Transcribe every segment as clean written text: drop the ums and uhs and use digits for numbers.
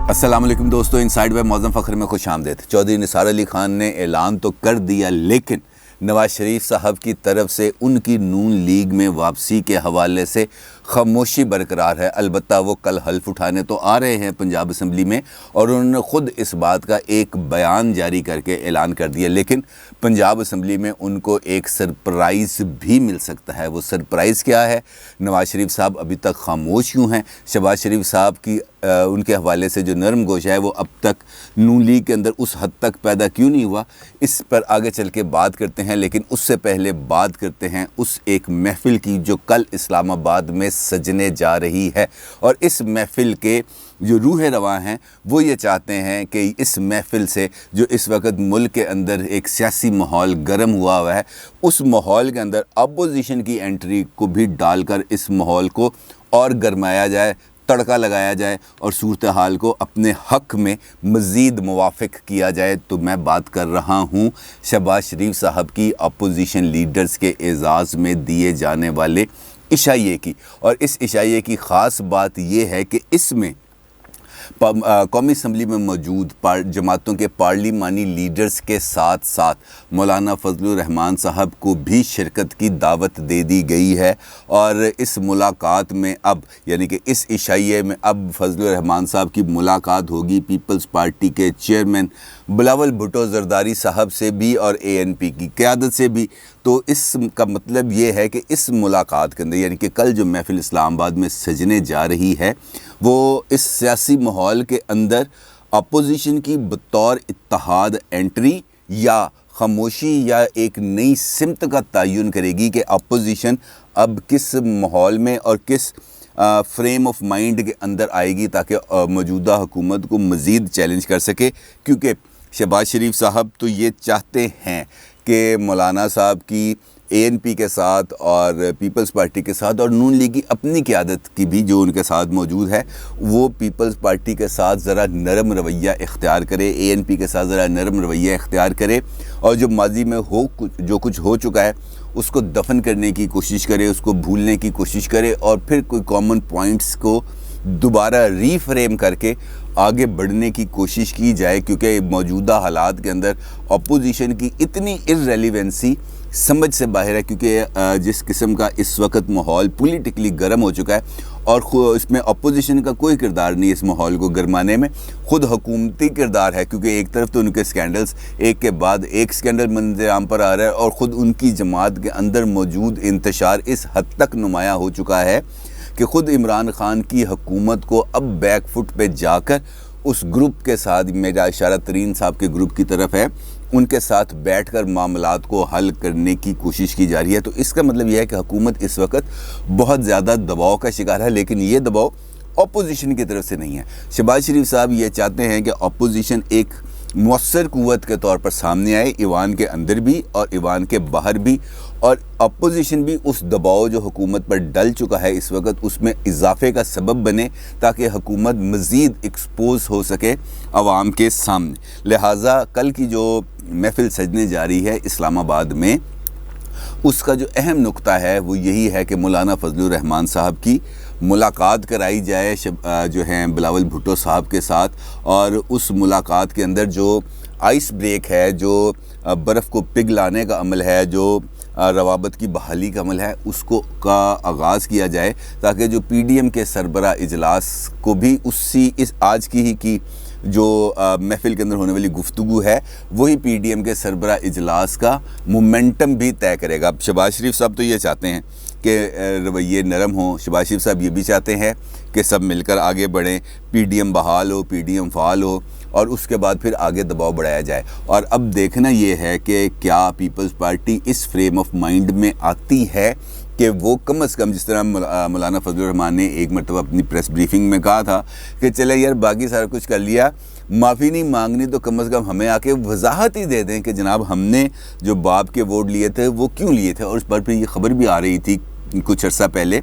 السلام علیکم دوستو، انسائیڈ بائی معظم فخر میں خوش آمدید۔ چودھری نثار علی خان نے اعلان تو کر دیا، لیکن نواز شریف صاحب کی طرف سے ان کی نون لیگ میں واپسی کے حوالے سے خاموشی برقرار ہے۔ البتہ وہ کل حلف اٹھانے تو آ رہے ہیں پنجاب اسمبلی میں، اور انہوں نے خود اس بات کا ایک بیان جاری کر کے اعلان کر دیا، لیکن پنجاب اسمبلی میں ان کو ایک سرپرائز بھی مل سکتا ہے۔ وہ سرپرائز کیا ہے؟ نواز شریف صاحب ابھی تک خاموش کیوں ہیں؟ شہباز شریف صاحب کی ان کے حوالے سے جو نرم گوشہ ہے وہ اب تک نون لیگ کے اندر اس حد تک پیدا کیوں نہیں ہوا؟ اس پر آگے چل کے بات کرتے ہیں، لیکن اس سے پہلے بات کرتے ہیں اس ایک محفل کی جو کل اسلام آباد میں سجنے جا رہی ہے۔ اور اس محفل کے جو روح رواں ہیں وہ یہ چاہتے ہیں کہ اس محفل سے جو اس وقت ملک کے اندر ایک سیاسی ماحول گرم ہوا ہے، اس ماحول کے اندر اپوزیشن کی انٹری کو بھی ڈال کر اس ماحول کو اور گرمایا جائے، تڑکا لگایا جائے اور صورتحال کو اپنے حق میں مزید موافق کیا جائے۔ تو میں بات کر رہا ہوں شہباز شریف صاحب کی اپوزیشن لیڈرز کے اعزاز میں دیے جانے والے عشائیے کی۔ اور اس عشائیے کی خاص بات یہ ہے کہ اس میں قومی اسمبلی میں موجود جماعتوں کے پارلیمانی لیڈرز کے ساتھ ساتھ مولانا فضل الرحمان صاحب کو بھی شرکت کی دعوت دے دی گئی ہے۔ اور اس ملاقات میں اب یعنی کہ اس عشائیے میں اب فضل الرحمان صاحب کی ملاقات ہوگی پیپلز پارٹی کے چیئرمین بلاول بھٹو زرداری صاحب سے بھی اور ANP کی قیادت سے بھی۔ تو اس کا مطلب یہ ہے کہ اس ملاقات کے اندر یعنی کہ کل جو محفل اسلام آباد میں سجنے جا رہی ہے وہ اس سیاسی ماحول کے اندر اپوزیشن کی بطور اتحاد انٹری یا خاموشی یا ایک نئی سمت کا تعین کرے گی کہ اپوزیشن اب کس ماحول میں اور کس فریم آف مائنڈ کے اندر آئے گی تاکہ موجودہ حکومت کو مزید چیلنج کر سکے۔ کیونکہ شہباز شریف صاحب تو یہ چاہتے ہیں کہ مولانا صاحب کی ANP کے ساتھ اور پیپلز پارٹی کے ساتھ اور نون لیگ کی اپنی قیادت کی بھی جو ان کے ساتھ موجود ہے وہ پیپلز پارٹی کے ساتھ ذرا نرم رویہ اختیار کرے، ANP کے ساتھ ذرا نرم رویہ اختیار کرے، اور جو ماضی میں جو کچھ ہو چکا ہے اس کو دفن کرنے کی کوشش کرے، اس کو بھولنے کی کوشش کرے، اور پھر کوئی کامن پوائنٹس کو دوبارہ ری فریم کر کے آگے بڑھنے کی کوشش کی جائے۔ کیونکہ موجودہ حالات کے اندر اپوزیشن کی اتنی ارریلیونسی سمجھ سے باہر ہے، کیونکہ جس قسم کا اس وقت ماحول پولیٹیکلی گرم ہو چکا ہے اور اس میں اپوزیشن کا کوئی کردار نہیں اس ماحول کو گرمانے میں، خود حکومتی کردار ہے۔ کیونکہ ایک طرف تو ان کے سکینڈلز ایک کے بعد ایک سکینڈل منظر عام پر آ رہا ہے، اور خود ان کی جماعت کے اندر موجود انتشار اس حد تک نمایاں ہو چکا ہے کہ خود عمران خان کی حکومت کو اب بیک فٹ پہ جا کر اس گروپ کے ساتھ، میرا اشارہ ترین صاحب کے گروپ کی طرف ہے، ان کے ساتھ بیٹھ کر معاملات کو حل کرنے کی کوشش کی جا رہی ہے۔ تو اس کا مطلب یہ ہے کہ حکومت اس وقت بہت زیادہ دباؤ کا شکار ہے، لیکن یہ دباؤ اپوزیشن کی طرف سے نہیں ہے۔ شہباز شریف صاحب یہ چاہتے ہیں کہ اپوزیشن ایک مؤثر قوت کے طور پر سامنے آئے، ایوان کے اندر بھی اور ایوان کے باہر بھی، اور اپوزیشن بھی اس دباؤ جو حکومت پر ڈل چکا ہے اس وقت اس میں اضافے کا سبب بنے تاکہ حکومت مزید ایکسپوز ہو سکے عوام کے سامنے۔ لہٰذا کل کی جو محفل سجنے جاری ہے اسلام آباد میں، اس کا جو اہم نقطہ ہے وہ یہی ہے کہ مولانا فضل الرحمان صاحب کی ملاقات کرائی جائے جو ہیں بلاول بھٹو صاحب کے ساتھ، اور اس ملاقات کے اندر جو آئس بریک ہے، جو برف کو پگھلانے کا عمل ہے، جو روابط کی بحالی کا عمل ہے، اس کا آغاز کیا جائے تاکہ جو PDM کے سربراہ اجلاس کو بھی اس آج کی جو محفل کے اندر ہونے والی گفتگو ہے وہی PDM کے سربراہ اجلاس کا مومنٹم بھی طے کرے گا۔ اب شہباز شریف صاحب تو یہ چاہتے ہیں کہ رویے نرم ہوں، شہباز شریف صاحب یہ بھی چاہتے ہیں کہ سب مل کر آگے بڑھیں، PDM بحال ہو، PDM فعال ہو، اور اس کے بعد پھر آگے دباؤ بڑھایا جائے۔ اور اب دیکھنا یہ ہے کہ کیا پیپلز پارٹی اس فریم آف مائنڈ میں آتی ہے کہ وہ کم از کم، جس طرح مولانا فضل الرحمان نے ایک مرتبہ اپنی پریس بریفنگ میں کہا تھا کہ چلے یار باقی سارا کچھ کر لیا، معافی نہیں مانگنی تو کم از کم ہمیں آ کے وضاحت ہی دے دیں کہ جناب ہم نے جو باپ کے ووٹ لیے تھے وہ کیوں لیے تھے۔ اور اس پر پھر یہ خبر بھی آ رہی تھی کچھ عرصہ پہلے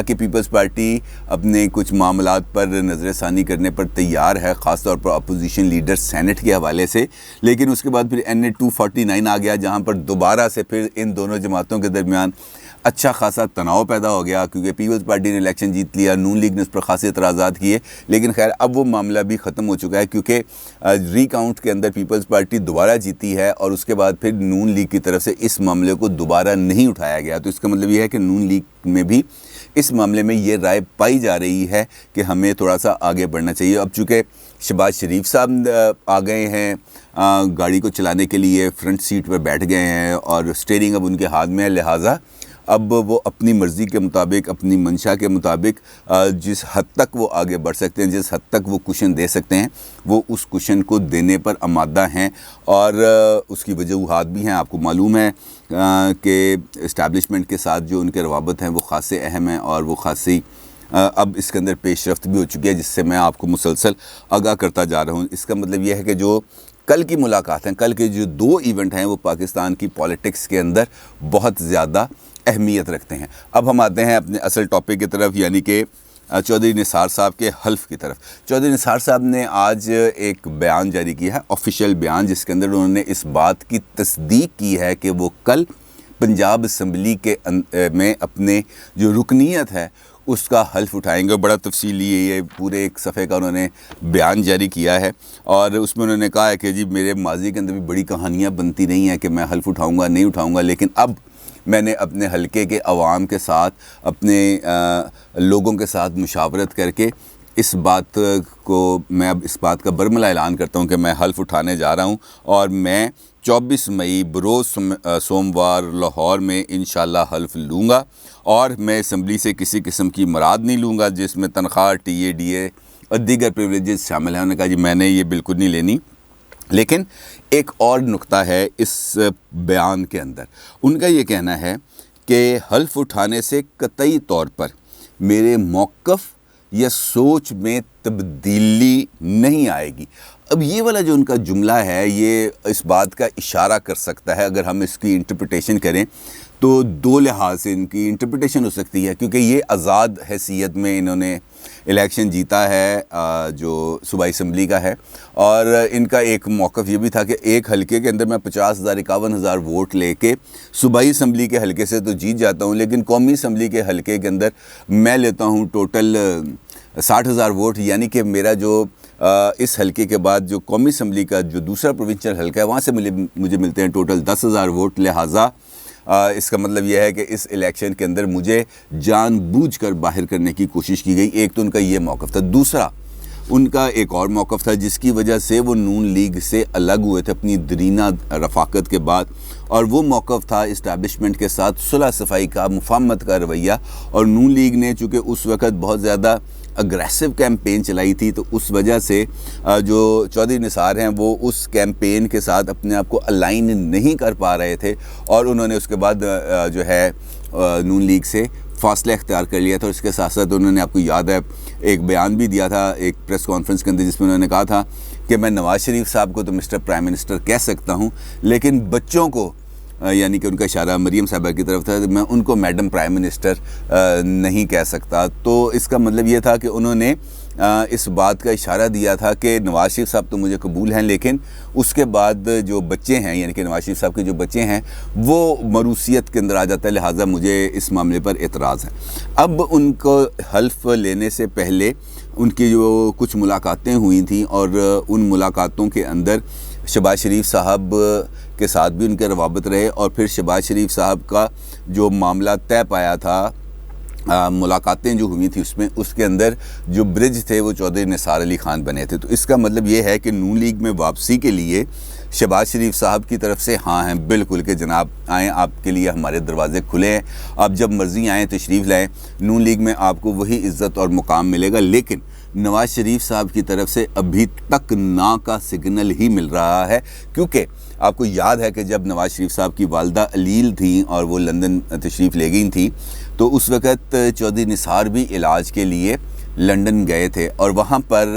کہ پیپلز پارٹی اپنے کچھ معاملات پر نظر ثانی کرنے پر تیار ہے، خاص طور پر اپوزیشن لیڈر سینٹ کے حوالے سے، لیکن اس کے بعد پھر NA 249 آ گیا جہاں پر دوبارہ سے پھر ان دونوں جماعتوں کے درمیان اچھا خاصا تناؤ پیدا ہو گیا کیونکہ پیپلز پارٹی نے الیکشن جیت لیا، نون لیگ نے اس پر خاصے اعتراضات کیے، لیکن خیر اب وہ معاملہ بھی ختم ہو چکا ہے کیونکہ ری کاؤنٹ کے اندر پیپلز پارٹی دوبارہ جیتی ہے اور اس کے بعد پھر نون لیگ کی طرف سے اس معاملے کو دوبارہ نہیں اٹھایا گیا۔ تو اس کا مطلب یہ ہے کہ نون لیگ میں بھی اس معاملے میں یہ رائے پائی جا رہی ہے کہ ہمیں تھوڑا سا آگے بڑھنا چاہیے۔ اب چونکہ شہباز شریف صاحب آ گئے ہیں گاڑی کو چلانے کے لیے، فرنٹ سیٹ پر بیٹھ گئے ہیں اور اسٹیئرنگ اب ان کے ہاتھ میں ہے، لہٰذا اب وہ اپنی مرضی کے مطابق، اپنی منشا کے مطابق جس حد تک وہ آگے بڑھ سکتے ہیں، جس حد تک وہ کوشن دے سکتے ہیں، وہ اس کوشن کو دینے پر آمادہ ہیں اور اس کی وجوہات بھی ہیں۔ آپ کو معلوم ہے کہ اسٹیبلشمنٹ کے ساتھ جو ان کے روابط ہیں وہ خاصے اہم ہیں اور وہ خاصی اب اس کے اندر پیش رفت بھی ہو چکی ہے، جس سے میں آپ کو مسلسل آگاہ کرتا جا رہا ہوں۔ اس کا مطلب یہ ہے کہ جو کل کی ملاقات ہیں، کل کے جو 2 ایونٹ ہیں، وہ پاکستان کی پالیٹکس کے اندر بہت زیادہ اہمیت رکھتے ہیں۔ اب ہم آتے ہیں اپنے اصل ٹاپک کی طرف، یعنی کہ چودھری نثار صاحب کے حلف کی طرف۔ چودھری نثار صاحب نے آج ایک بیان جاری کیا ہے، آفیشیل بیان، جس کے اندر انہوں نے اس بات کی تصدیق کی ہے کہ وہ کل پنجاب اسمبلی کے میں اپنے جو رکنیت ہے اس کا حلف اٹھائیں گے۔ بڑا تفصیلی یہ پورے ایک صفحے کا انہوں نے بیان جاری کیا ہے اور اس میں انہوں نے کہا ہے کہ جی میرے ماضی کے اندر بھی بڑی کہانیاں بنتی نہیں ہیں کہ میں حلف اٹھاؤں گا نہیں اٹھاؤں گا، لیکن اب میں نے اپنے حلقے کے عوام کے ساتھ، اپنے لوگوں کے ساتھ مشاورت کر کے اس بات کو، میں اب اس بات کا برملا اعلان کرتا ہوں کہ میں حلف اٹھانے جا رہا ہوں اور میں 24 مئی بروز سوموار لاہور میں انشاءاللہ حلف لوں گا اور میں اسمبلی سے کسی قسم کی مراد نہیں لوں گا جس میں تنخواہ، ٹی اے ڈی اے اور دیگر پریویلیجز شامل ہیں۔ انہوں نے کہا جی میں نے یہ بالکل نہیں لینی۔ لیکن ایک اور نقطہ ہے اس بیان کے اندر، ان کا یہ کہنا ہے کہ حلف اٹھانے سے قطعی طور پر میرے موقف یا سوچ میں تبدیلی نہیں آئے گی۔ اب یہ والا جو ان کا جملہ ہے یہ اس بات کا اشارہ کر سکتا ہے، اگر ہم اس کی انٹرپریٹیشن کریں تو 2 لحاظ سے ان کی انٹرپریٹیشن ہو سکتی ہے، کیونکہ یہ آزاد حیثیت میں انہوں نے الیکشن جیتا ہے جو صوبائی اسمبلی کا ہے، اور ان کا ایک موقف یہ بھی تھا کہ ایک حلقے کے اندر میں 50,000 51,000 ووٹ لے کے صوبائی اسمبلی کے حلقے سے تو جیت جاتا ہوں، لیکن قومی اسمبلی کے حلقے کے اندر میں لیتا ہوں ٹوٹل 60,000 ووٹ، یعنی کہ میرا جو اس حلقے کے بعد جو قومی اسمبلی کا جو دوسرا پروونشل حلقہ ہے وہاں سے مجھے ملتے ہیں ٹوٹل 10,000 ووٹ، لہٰذا اس کا مطلب یہ ہے کہ اس الیکشن کے اندر مجھے جان بوجھ کر باہر کرنے کی کوشش کی گئی۔ ایک تو ان کا یہ موقف تھا، دوسرا ان کا ایک اور موقف تھا جس کی وجہ سے وہ نون لیگ سے الگ ہوئے تھے اپنی درینہ رفاقت کے بعد، اور وہ موقف تھا اسٹیبلشمنٹ کے ساتھ صلح صفائی کا، مفاہمت کا رویہ، اور نون لیگ نے چونکہ اس وقت بہت زیادہ اگریسو کیمپین چلائی تھی تو اس وجہ سے جو چودھری نثار ہیں وہ اس کیمپین کے ساتھ اپنے آپ کو الائن نہیں کر پا رہے تھے، اور انہوں نے اس کے بعد جو ہے نون لیگ سے فاصلہ اختیار کر لیا تھا۔ اور اس کے ساتھ ساتھ انہوں نے، آپ کو یاد ہے، ایک بیان بھی دیا تھا ایک پریس کانفرنس کے اندر جس میں انہوں نے کہا تھا کہ میں نواز شریف صاحب کو تو مسٹر پرائم منسٹر کہہ سکتا ہوں، لیکن بچوں کو، یعنی کہ ان کا اشارہ مریم صاحبہ کی طرف تھا، میں ان کو میڈم پرائم منسٹر نہیں کہہ سکتا۔ تو اس کا مطلب یہ تھا کہ انہوں نے اس بات کا اشارہ دیا تھا کہ نواز شریف صاحب تو مجھے قبول ہیں، لیکن اس کے بعد جو بچے ہیں، یعنی کہ نواز شریف صاحب کے جو بچے ہیں وہ موروثیت کے اندر آ جاتا ہے، لہٰذا مجھے اس معاملے پر اعتراض ہے۔ اب ان کو حلف لینے سے پہلے ان کی جو کچھ ملاقاتیں ہوئی تھیں اور ان ملاقاتوں کے اندر شہباز شریف صاحب کے ساتھ بھی ان کے روابط رہے، اور پھر شہباز شریف صاحب کا جو معاملہ طے پایا تھا، ملاقاتیں جو ہوئی تھی اس کے اندر جو برج تھے وہ چودھری نثار علی خان بنے تھے۔ تو اس کا مطلب یہ ہے کہ نون لیگ میں واپسی کے لیے شہباز شریف صاحب کی طرف سے ہاں ہیں بالکل کہ جناب آئیں، آپ کے لیے ہمارے دروازے کھلے ہیں، آپ جب مرضی آئیں تشریف لائیں، نون لیگ میں آپ کو وہی عزت اور مقام ملے گا۔ لیکن نواز شریف صاحب کی طرف سے ابھی تک نا کا سگنل ہی مل رہا ہے، کیونکہ آپ کو یاد ہے کہ جب نواز شریف صاحب کی والدہ علیل تھیں اور وہ لندن تشریف لے گئی تھیں تو اس وقت چودھری نثار بھی علاج کے لیے لنڈن گئے تھے، اور وہاں پر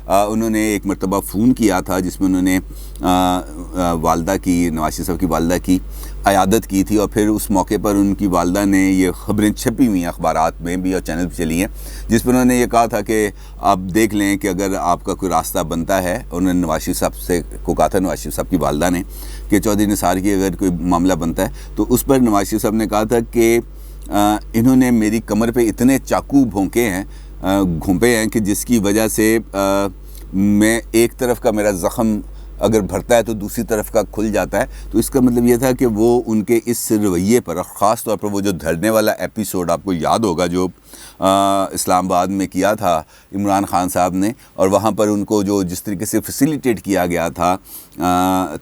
انہوں نے ایک مرتبہ فون کیا تھا جس میں انہوں نے والدہ کی، نواز شریف صاحب کی والدہ کی عیادت کی تھی، اور پھر اس موقع پر ان کی والدہ نے یہ خبریں چھپی ہوئی ہیں اخبارات میں بھی اور چینل پہ چلی ہیں، جس پر انہوں نے یہ کہا تھا کہ آپ دیکھ لیں کہ اگر آپ کا کوئی راستہ بنتا ہے، انہوں نے نواز شریف صاحب سے کو کہا تھا، نواز شریف صاحب کی والدہ نے، کہ چودھری نثار کی اگر کوئی معاملہ بنتا ہے تو اس پر نواز شریف صاحب نے کہا تھا کہ انہوں نے میری کمر پہ اتنے چاقو بھونکے ہیں، گھونپے ہیں کہ جس کی وجہ سے میں ایک طرف کا میرا زخم اگر بھرتا ہے تو دوسری طرف کا کھل جاتا ہے۔ تو اس کا مطلب یہ تھا کہ وہ ان کے اس رویے پر، خاص طور پر وہ جو دھرنے والا ایپیسوڈ آپ کو یاد ہوگا جو اسلام آباد میں کیا تھا عمران خان صاحب نے، اور وہاں پر ان کو جو جس طریقے سے فیسیلیٹیٹ کیا گیا تھا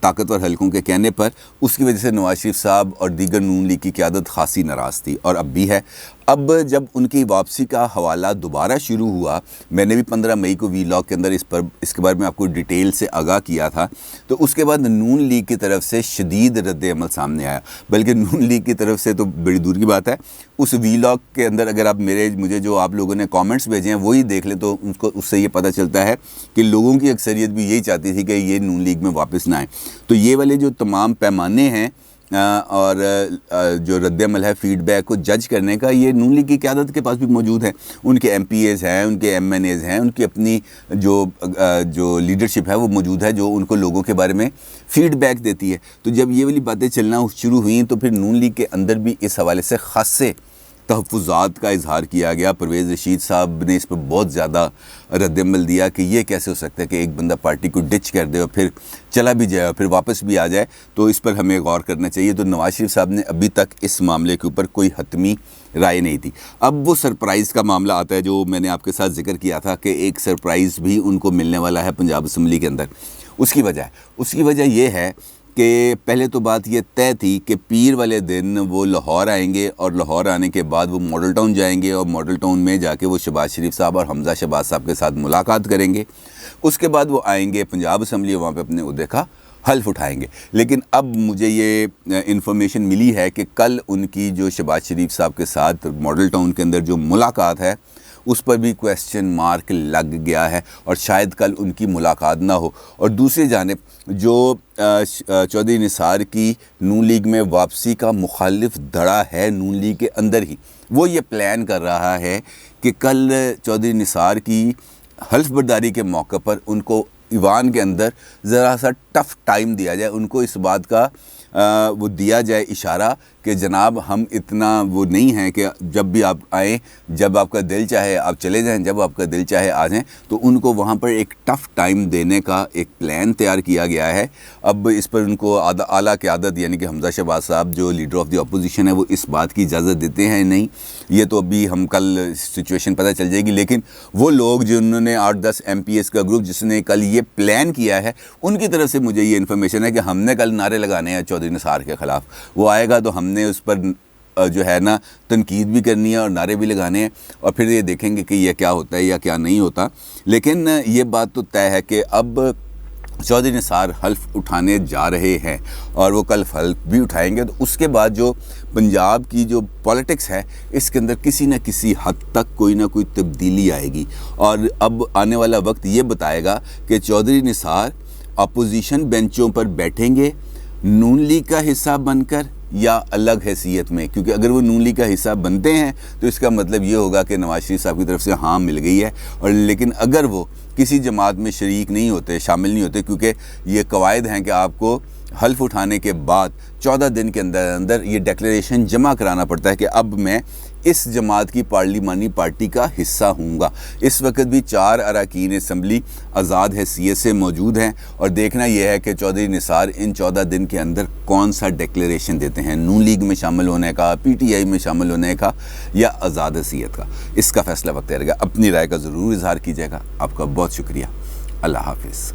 طاقتور حلقوں کے کہنے پر، اس کی وجہ سے نواز شریف صاحب اور دیگر نون لیگ کی قیادت خاصی ناراض تھی، اور اب بھی ہے۔ اب جب ان کی واپسی کا حوالہ دوبارہ شروع ہوا، میں نے بھی 15 مئی کو وی لاگ کے اندر اس کے بارے میں آپ کو ڈیٹیل سے آگاہ کیا تھا، تو اس کے بعد نون لیگ کی طرف سے شدید رد عمل سامنے آیا، بلکہ نون لیگ کی طرف سے تو بڑی دور کی بات ہے۔ اس وی لاگ کے اندر اگر آپ مجھے جو آپ لوگوں نے کامنٹس بھیجے ہیں وہی دیکھ لیں تو اس سے یہ پتہ چلتا ہے کہ لوگوں کی اکثریت بھی یہی چاہتی تھی کہ یہ نون لیگ میں واپس نہ آئیں۔ تو یہ والے جو تمام پیمانے ہیں اور جو رد عمل ہے فیڈ بیک کو جج کرنے کا، یہ نون لیگ کی قیادت کے پاس بھی موجود ہے، ان کے ایم پی ایز ہیں، ان کے ایم این ایز ہیں، ان کی اپنی جو لیڈرشپ ہے وہ موجود ہے جو ان کو لوگوں کے بارے میں فیڈ بیک دیتی ہے۔ تو جب یہ والی باتیں چلنا شروع ہوئیں تو پھر نون لیگ کے اندر بھی اس حوالے سے خاصے تحفظات کا اظہار کیا گیا۔ پرویز رشید صاحب نے اس پر بہت زیادہ رد عمل دیا کہ یہ کیسے ہو سکتا ہے کہ ایک بندہ پارٹی کو ڈچ کر دے اور پھر چلا بھی جائے اور پھر واپس بھی آ جائے، تو اس پر ہمیں غور کرنا چاہیے۔ تو نواز شریف صاحب نے ابھی تک اس معاملے کے اوپر کوئی حتمی رائے نہیں تھی۔ اب وہ سرپرائز کا معاملہ آتا ہے جو میں نے آپ کے ساتھ ذکر کیا تھا کہ ایک سرپرائز بھی ان کو ملنے والا ہے پنجاب اسمبلی کے اندر۔ اس کی وجہ یہ ہے کہ پہلے تو بات یہ طے تھی کہ پیر والے دن وہ لاہور آئیں گے، اور لاہور آنے کے بعد وہ ماڈل ٹاؤن جائیں گے، اور ماڈل ٹاؤن میں جا کے وہ شہباز شریف صاحب اور حمزہ شہباز صاحب کے ساتھ ملاقات کریں گے۔ اس کے بعد وہ آئیں گے پنجاب اسمبلی، وہاں پہ اپنے عہدے کا حلف اٹھائیں گے۔ لیکن اب مجھے یہ انفارمیشن ملی ہے کہ کل ان کی جو شہباز شریف صاحب کے ساتھ ماڈل ٹاؤن کے اندر جو ملاقات ہے اس پر بھی کویسچن مارک لگ گیا ہے، اور شاید کل ان کی ملاقات نہ ہو۔ اور دوسری جانب جو چودھری نثار کی نون لیگ میں واپسی کا مخالف دھڑا ہے نون لیگ کے اندر ہی، وہ یہ پلان کر رہا ہے کہ کل چودھری نثار کی حلف برداری کے موقع پر ان کو ایوان کے اندر ذرا سا ٹف ٹائم دیا جائے، ان کو اس بات کا وہ دیا جائے اشارہ کہ جناب ہم اتنا وہ نہیں ہیں کہ جب بھی آپ آئیں، جب آپ کا دل چاہے آپ چلے جائیں، جب آپ کا دل چاہے آ جائیں۔ تو ان کو وہاں پر ایک ٹف ٹائم دینے کا ایک پلان تیار کیا گیا ہے۔ اب اس پر ان کو اعلیٰ قیادت یعنی کہ حمزہ شہباز صاحب جو لیڈر آف دی اپوزیشن ہے وہ اس بات کی اجازت دیتے ہیں نہیں، یہ تو ابھی ہم کل سچویشن پتہ چل جائے گی۔ لیکن وہ لوگ جنہوں نے 8-10 ایم پی ایس کا گروپ جس نے کل یہ پلان کیا ہے، ان کی طرف سے مجھے یہ انفارمیشن ہے کہ ہم نے کل نعرے لگانے ہیں چودھری نثار کے خلاف۔ وہ آئے گا تو ہم نے اس پر جو ہے نا تنقید بھی کرنی ہے اور نعرے بھی لگانے ہیں، اور پھر یہ دیکھیں گے کہ یہ کیا ہوتا ہے یا کیا نہیں ہوتا۔ لیکن یہ بات تو طے ہے کہ اب چودھری نثار حلف اٹھانے جا رہے ہیں، اور وہ کل حلف بھی اٹھائیں گے۔ تو اس کے بعد جو پنجاب کی جو پالیٹکس ہے اس کے اندر کسی نہ کسی حد تک کوئی نہ کوئی تبدیلی آئے گی، اور اب آنے والا وقت یہ بتائے گا کہ چودھری نثار اپوزیشن بینچوں پر بیٹھیں گے نون لیگ کا حصہ بن کر یا الگ حیثیت میں، کیونکہ اگر وہ نون لیگ کا حصہ بنتے ہیں تو اس کا مطلب یہ ہوگا کہ نواز شریف صاحب کی طرف سے ہاں مل گئی ہے، اور لیکن اگر وہ کسی جماعت میں شریک نہیں ہوتے، شامل نہیں ہوتے، کیونکہ یہ قواعد ہیں کہ آپ کو حلف اٹھانے کے بعد 14 دن کے اندر اندر یہ ڈیکلیریشن جمع کرانا پڑتا ہے کہ اب میں اس جماعت کی پارلیمانی پارٹی کا حصہ ہوں گا۔ اس وقت بھی 4 اراکین اسمبلی آزاد حیثیت سے موجود ہیں، اور دیکھنا یہ ہے کہ چودھری نثار ان 14 دن کے اندر کون سا ڈیکلیریشن دیتے ہیں، نون لیگ میں شامل ہونے کا، پی ٹی آئی میں شامل ہونے کا، یا آزاد حیثیت کا۔ اس کا فیصلہ وقت رہے گا۔ اپنی رائے کا ضرور اظہار کیجیے گا۔ آپ کا بہت شکریہ۔ اللہ حافظ۔